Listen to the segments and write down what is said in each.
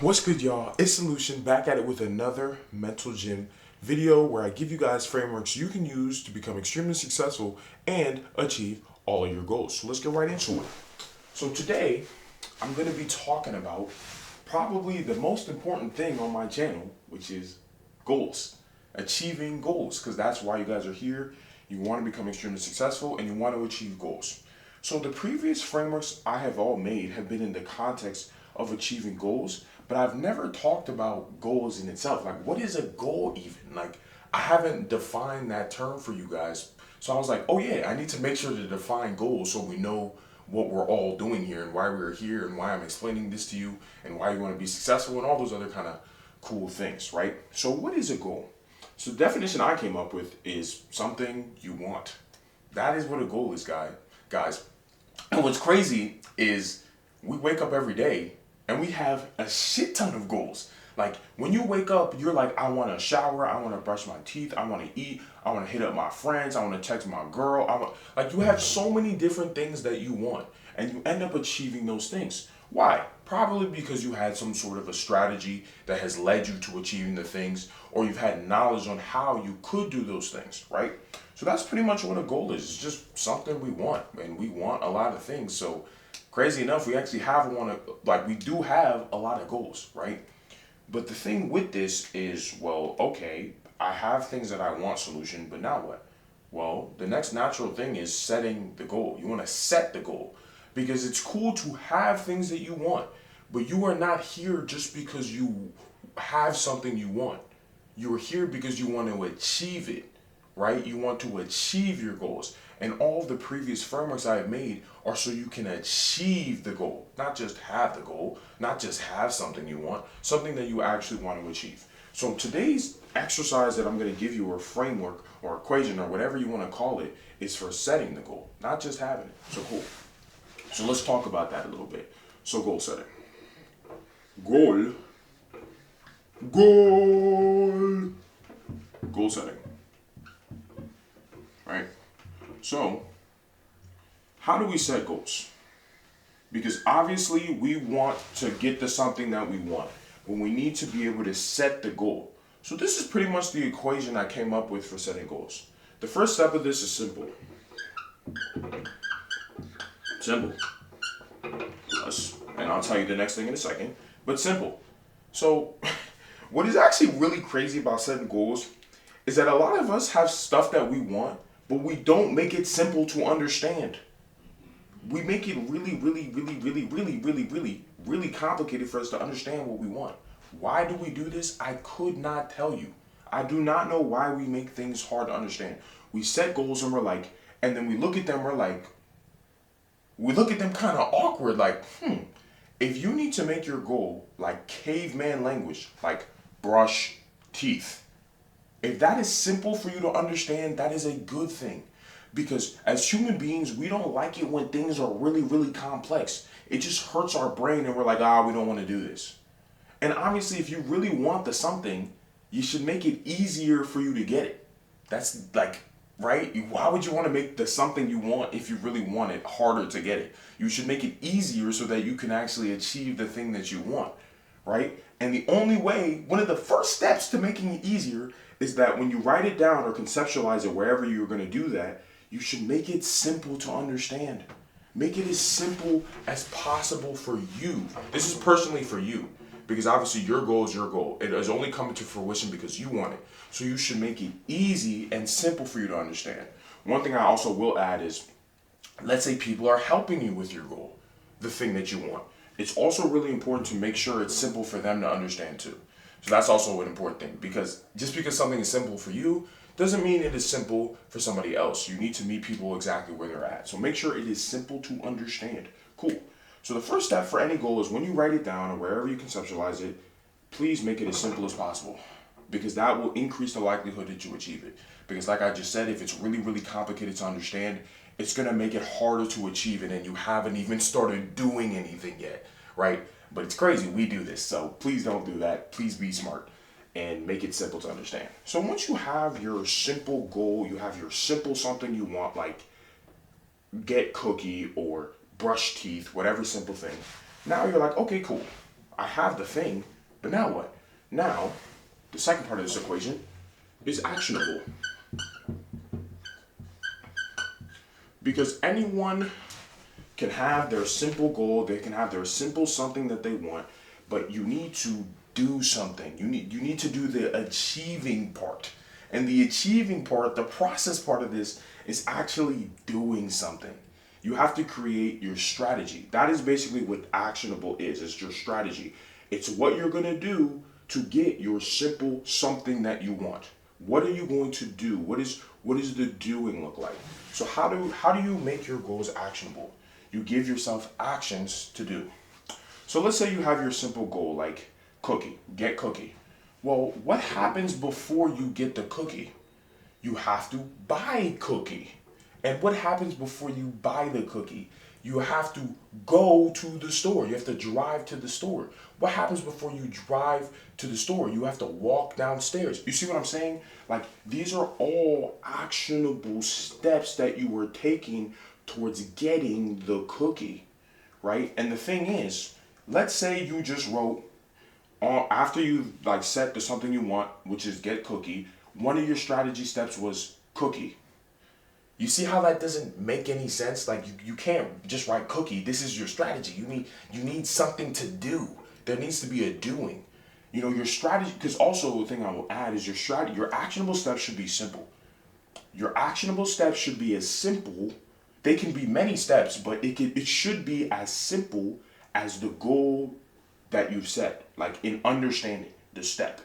What's good, y'all? It's Solution back at it with another mental gym video where I give you guys frameworks you can use to become extremely successful and achieve all of your goals. So let's get right into it. So today, I'm going to be talking about probably the most important thing on my channel, which is goals. Achieving goals, because that's why you guys are here. You want to become extremely successful and you want to achieve goals. So the previous frameworks I have all made have been in the context of achieving goals, but I've never talked about goals in itself. Like, what is a goal even? Like, I haven't defined that term for you guys. So I was like, oh yeah, I need to make sure to define goals so we know what we're all doing here and why we're here and why I'm explaining this to you and why you want to be successful and all those other kind of cool things, right? So what is a goal? So the definition I came up with is something you want. That is what a goal is, guys. And what's crazy is we wake up every day and we have a shit ton of goals. Like, when you wake up, you're like, I want to shower, I want to brush my teeth, I want to eat, I want to hit up my friends, I want to text my girl. Like, you have so many different things that you want, and you end up achieving those things. Why? Probably because you had some sort of a strategy that has led you to achieving the things, or you've had knowledge on how you could do those things, right? So that's pretty much what a goal is. It's just something we want, and we want a lot of things. So crazy enough, we actually we do have a lot of goals, right? But the thing with this is, well, okay, I have things that I want, Solution, but now what? Well, the next natural thing is setting the goal. You want to set the goal because it's cool to have things that you want, but you are not here just because you have something you want. You are here because you want to achieve it, right? You want to achieve your goals. And all of the previous frameworks I have made are so you can achieve the goal, not just have the goal, not just have something you want, something that you actually want to achieve. So today's exercise that I'm going to give you, or framework or equation or whatever you want to call it, is for setting the goal, not just having it. So cool. So let's talk about that a little bit. So goal setting. Goal. Goal setting. Right? So, how do we set goals? Because obviously we want to get to something that we want, but we need to be able to set the goal. So this is pretty much the equation I came up with for setting goals. The first step of this is simple. Simple. Yes. And I'll tell you the next thing in a second, but simple. So, what is actually really crazy about setting goals is that a lot of us have stuff that we want, but we don't make it simple to understand. We make it really complicated for us to understand what we want. Why do we do this? I could not tell you. I do not know why we make things hard to understand. We set goals and we're like, and then we look at them, we look at them kind of awkward, like, if you need to make your goal like caveman language, like brush teeth, if that is simple for you to understand, that is a good thing. Because as human beings, we don't like it when things are really complex. It just hurts our brain and we're like, we don't want to do this. And obviously, if you really want the something, you should make it easier for you to get it. That's like, right? Why would you want to make the something you want if you really want it harder to get it? You should make it easier so that you can actually achieve the thing that you want, right? And the only way, one of the first steps to making it easier is that when you write it down or conceptualize it wherever you're going to do that, you should make it simple to understand. Make it as simple as possible for you. This is personally for you, because obviously your goal is your goal. It is only coming to fruition because you want it. So you should make it easy and simple for you to understand. One thing I also will add is, let's say people are helping you with your goal, the thing that you want. It's also really important to make sure it's simple for them to understand too. So that's also an important thing, because just because something is simple for you doesn't mean it is simple for somebody else. You need to meet people exactly where they're at. So make sure it is simple to understand. Cool. So the first step for any goal is when you write it down or wherever you conceptualize it, please make it as simple as possible, because that will increase the likelihood that you achieve it. Because like I just said, if it's really complicated to understand, it's going to make it harder to achieve it and you haven't even started doing anything yet, right? But it's crazy, we do this, so please don't do that. Please be smart and make it simple to understand. So once you have your simple goal, you have your simple something you want, like get cookie or brush teeth, whatever simple thing. Now you're like, okay, cool. I have the thing, but now what? Now, the second part of this equation is actionable. Because anyone can have their simple goal, they can have their simple something that they want, but you need to do something. You need to do the achieving part. And the achieving part, the process part of this is actually doing something. You have to create your strategy. That is basically what actionable is. It's your strategy. It's what you're going to do to get your simple something that you want. What are you going to do? What is the doing look like? So how do you make your goals actionable? You give yourself actions to do. So let's say you have your simple goal like cookie, get cookie. Well, what happens before you get the cookie? You have to buy cookie. And what happens before you buy the cookie? You have to go to the store. You have to drive to the store. What happens before you drive to the store? You have to walk downstairs. You see what I'm saying? Like, these are all actionable steps that you were taking towards getting the cookie, right? And the thing is, let's say you just wrote, after you like set to something you want, which is get cookie, one of your strategy steps was cookie. You see how that doesn't make any sense? Like you can't just write cookie. This is your strategy. You need something to do. There needs to be a doing. You know, your strategy, because also the thing I will add is your strategy, your actionable steps should be simple. Your actionable steps should be as simple. They can be many steps, but it should be as simple as the goal that you've set, like in understanding the step.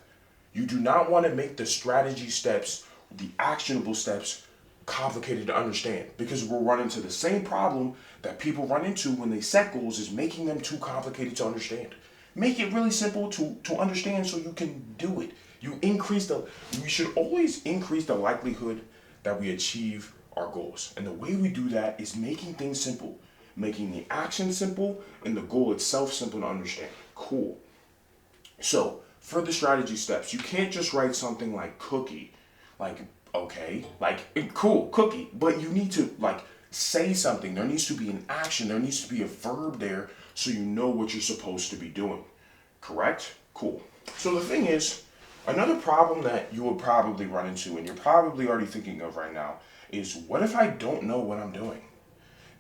You do not want to make the strategy steps, the actionable steps, complicated to understand, because we'll run into the same problem that people run into when they set goals, is making them too complicated to understand. Make it really simple to understand so you can do it. We should always increase the likelihood that we achieve our goals. And the way we do that is making things simple, making the action simple and the goal itself simple to understand. Cool. So for the strategy steps, you can't just write something like cookie, like, okay, like cool, cookie, but you need to like say something. There needs to be an action. There needs to be a verb there so you know what you're supposed to be doing. Correct? Cool. So the thing is, another problem that you will probably run into, and you're probably already thinking of right now, is what if I don't know what I'm doing?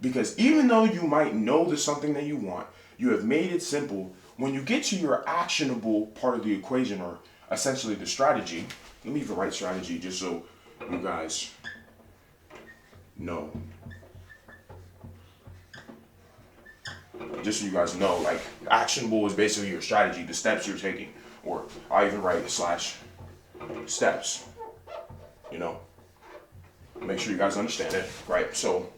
Because even though you might know the something that you want, you have made it simple. When you get to your actionable part of the equation, or essentially the strategy, let me even write strategy just so you guys know. Just so you guys know, like, actionable is basically your strategy, the steps you're taking. Or I even write / steps, you know. Make sure you guys understand it, right? So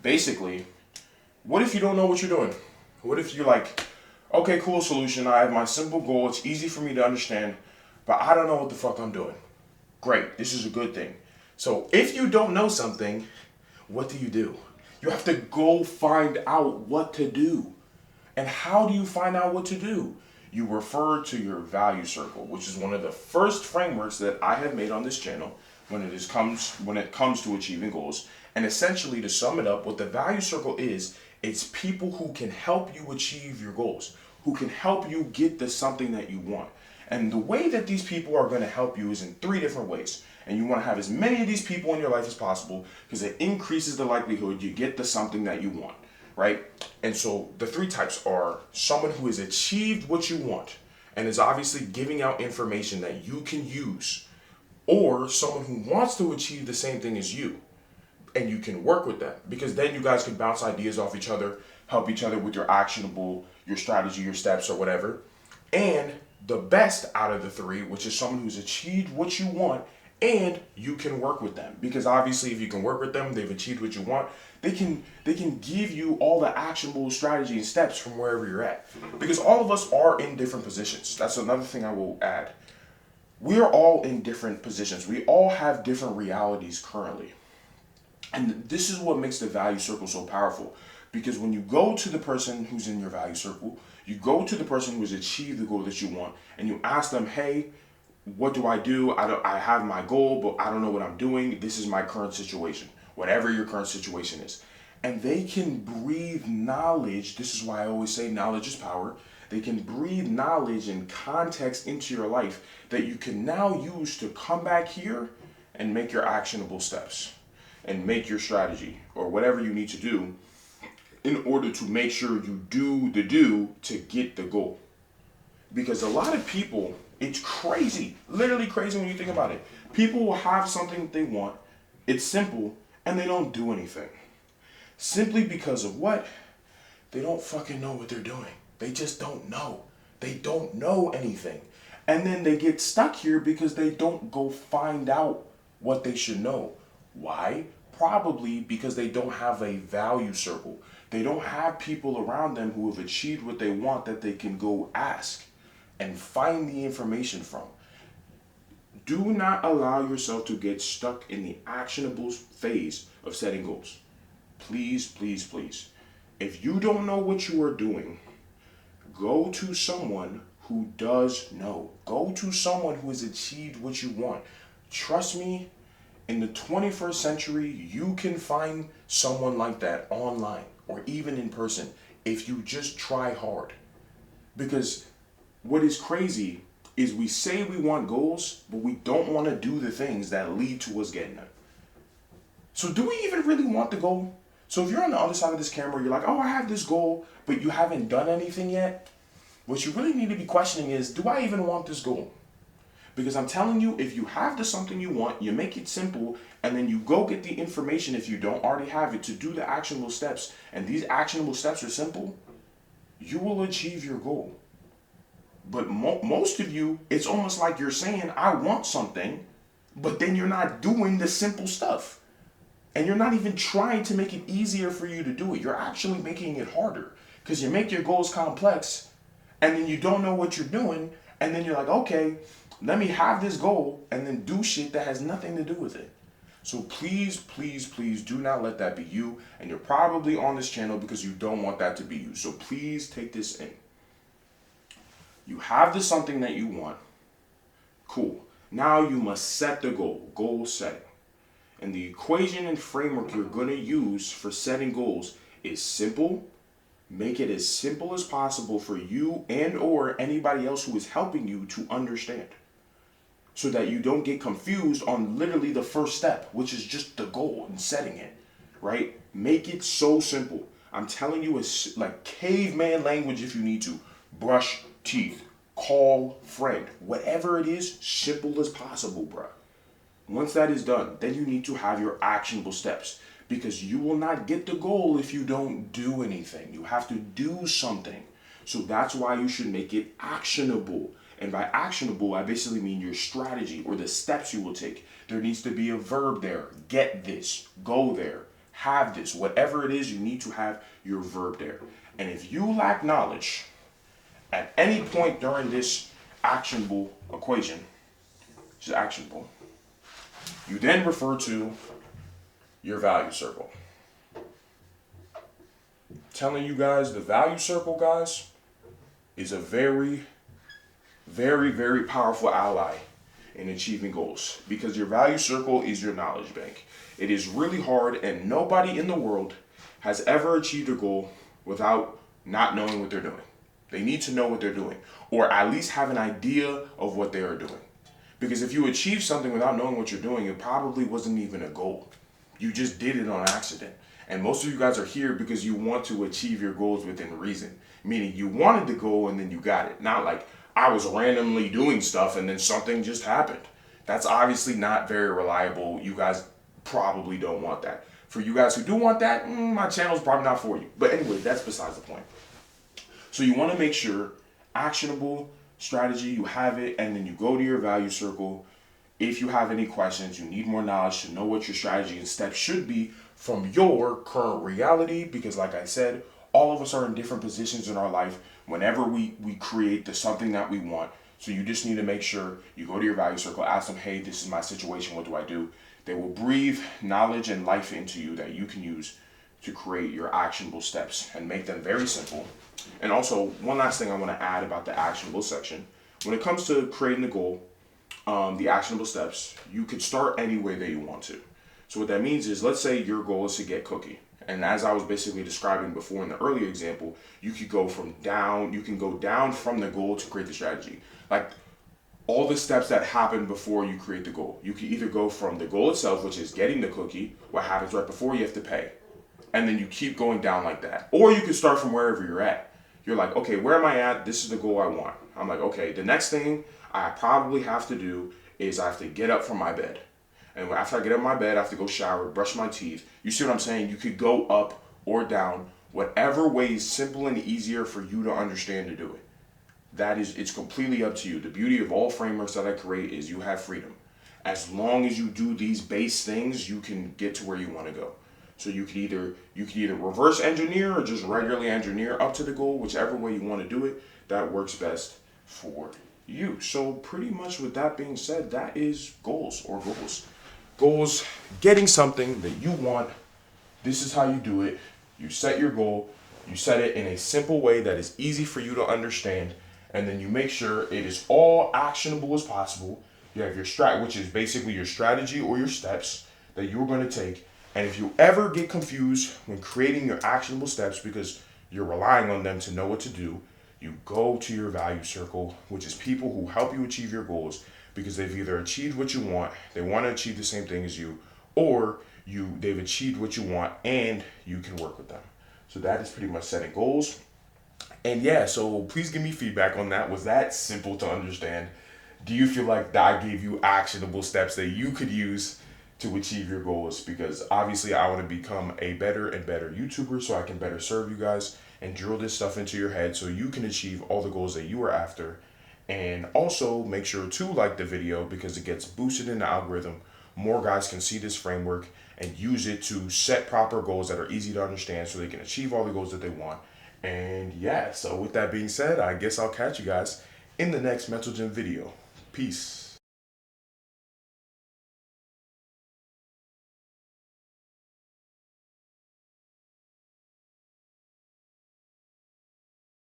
basically, what if you don't know what you're doing? What if you're like, okay, cool, solution, I have my simple goal, it's easy for me to understand, but I don't know what the fuck I'm doing. Great, this is a good thing. So if you don't know something, what do? You have to go find out what to do. And how do you find out what to do? You refer to your value circle, which is one of the first frameworks that I have made on this channel when it comes to achieving goals. And essentially, to sum it up, what the value circle is, it's people who can help you achieve your goals, who can help you get to something that you want. And the way that these people are going to help you is in 3 different ways. And you want to have as many of these people in your life as possible, because it increases the likelihood you get to something that you want, right? And so the 3 types are someone who has achieved what you want and is obviously giving out information that you can use, or someone who wants to achieve the same thing as you, and you can work with them, because then you guys can bounce ideas off each other, help each other with your actionable, your strategy, your steps, or whatever. And the best out of the 3, which is someone who's achieved what you want and you can work with them, because obviously if you can work with them, they've achieved what you want, they can give you all the actionable strategy and steps from wherever you're at, because all of us are in different positions. That's another thing I will add. We are all in different positions. We all have different realities currently. And this is what makes the value circle so powerful, because when you go to the person who's in your value circle, you go to the person who has achieved the goal that you want, and you ask them, hey, what do? I have my goal, but I don't know what I'm doing. This is my current situation, whatever your current situation is. and they can breathe knowledge. This is why I always say knowledge is power. They can breathe knowledge and context into your life that you can now use to come back here and make your actionable steps and make your strategy or whatever you need to do in order to make sure you do the do to get the goal. Because a lot of people, it's crazy, literally crazy when you think about it. People will have something they want, it's simple, and they don't do anything. Simply because of what? They don't fucking know what they're doing. They just don't know. They don't know anything. And then they get stuck here because they don't go find out what they should know. Why? Probably because they don't have a value circle. They don't have people around them who have achieved what they want that they can go ask and find the information from. Do not allow yourself to get stuck in the actionable phase of setting goals. Please, please, please. If you don't know what you are doing, go to someone who does know. Go to someone who has achieved what you want. Trust me, in the 21st century, you can find someone like that online or even in person if you just try hard. Because what is crazy is we say we want goals, but we don't want to do the things that lead to us getting them. So do we even really want the goal? So if you're on the other side of this camera, you're like, oh, I have this goal, but you haven't done anything yet. What you really need to be questioning is, do I even want this goal? Because I'm telling you, if you have the something you want, you make it simple, and then you go get the information if you don't already have it to do the actionable steps, and these actionable steps are simple, you will achieve your goal. But most of you, it's almost like you're saying, I want something, but then you're not doing the simple stuff. And you're not even trying to make it easier for you to do it. You're actually making it harder because you make your goals complex and then you don't know what you're doing. And then you're like, okay, let me have this goal and then do shit that has nothing to do with it. So please, please, please do not let that be you. And you're probably on this channel because you don't want that to be you. So please take this in. You have the something that you want. Cool. Now you must set the goal. Goal setting. And the equation and framework you're going to use for setting goals is simple. Make it as simple as possible for you and or anybody else who is helping you to understand. So that you don't get confused on literally the first step, which is just the goal and setting it, right? Make it so simple. I'm telling you, it's like caveman language if you need to. Brush teeth, call friend, whatever it is, simple as possible, bruh. Once that is done, then you need to have your actionable steps because you will not get the goal if you don't do anything. You have to do something. So that's why you should make it actionable. And by actionable, I basically mean your strategy or the steps you will take. There needs to be a verb there. Get this, go there, have this. Whatever it is, you need to have your verb there. And if you lack knowledge at any point during this actionable equation, which is actionable, you then refer to your value circle. I'm telling you guys, the value circle, guys, is a very, very, very powerful ally in achieving goals because your value circle is your knowledge bank. It is really hard and nobody in the world has ever achieved a goal without not knowing what they're doing. They need to know what they're doing or at least have an idea of what they are doing. Because if you achieve something without knowing what you're doing, it probably wasn't even a goal. You just did it on accident. And most of you guys are here because you want to achieve your goals within reason. Meaning you wanted the goal and then you got it. Not like I was randomly doing stuff and then something just happened. That's obviously not very reliable. You guys probably don't want that. For you guys who do want that, my channel's probably not for you. But anyway, that's besides the point. So you want to make sure actionable strategy, you have it, and then you go to your value circle. If you have any questions, you need more knowledge to know what your strategy and steps should be from your current reality, because like I said, all of us are in different positions in our life whenever we create the something that we want. So you just need to make sure you go to your value circle, ask them, hey, this is my situation, what do I do? They will breathe knowledge and life into you that you can use to create your actionable steps and make them very simple. And also, one last thing I want to add about the actionable section. When it comes to creating the goal, the actionable steps, you could start any way that you want to. So what that means is, let's say your goal is to get Cookie. And as I was basically describing before in the earlier example, you can go down from the goal to create the strategy. Like all the steps that happen before you create the goal. You can either go from the goal itself, which is getting the cookie, what happens right before you have to pay. And then you keep going down like that. Or you can start from wherever you're at. You're like, okay, where am I at? This is the goal I want. I'm like, okay, the next thing I probably have to do is I have to get up from my bed. And after I get up from my bed, I have to go shower, brush my teeth. You see what I'm saying? You could go up or down, whatever way is simple and easier for you to understand to do it. It's completely up to you. The beauty of all frameworks that I create is you have freedom. As long as you do these base things, you can get to where you want to go. So you could either reverse engineer or just regularly engineer up to the goal, whichever way you want to do it, that works best for you. So pretty much with that being said, that is goals. Goals, getting something that you want. This is how you do it. You set your goal, you set it in a simple way that is easy for you to understand, and then you make sure it is all actionable as possible. You have your which is basically your strategy or your steps that you're going to take. And if you ever get confused when creating your actionable steps because you're relying on them to know what to do, you go to your value circle, which is people who help you achieve your goals because they've either achieved what you want, they want to achieve the same thing as you, or they've achieved what you want and you can work with them. So that is pretty much setting goals. And yeah, so please give me feedback on that. Was that simple to understand? Do you feel like that I gave you actionable steps that you could use to achieve your goals? Because obviously I want to become a better and better YouTuber so I can better serve you guys and drill this stuff into your head so you can achieve all the goals that you are after. And also make sure to like the video because it gets boosted in the algorithm. More guys can see this framework and use it to set proper goals that are easy to understand so they can achieve all the goals that they want. And yeah, so with that being said, I guess I'll catch you guys in the next Mental Gym video. Peace.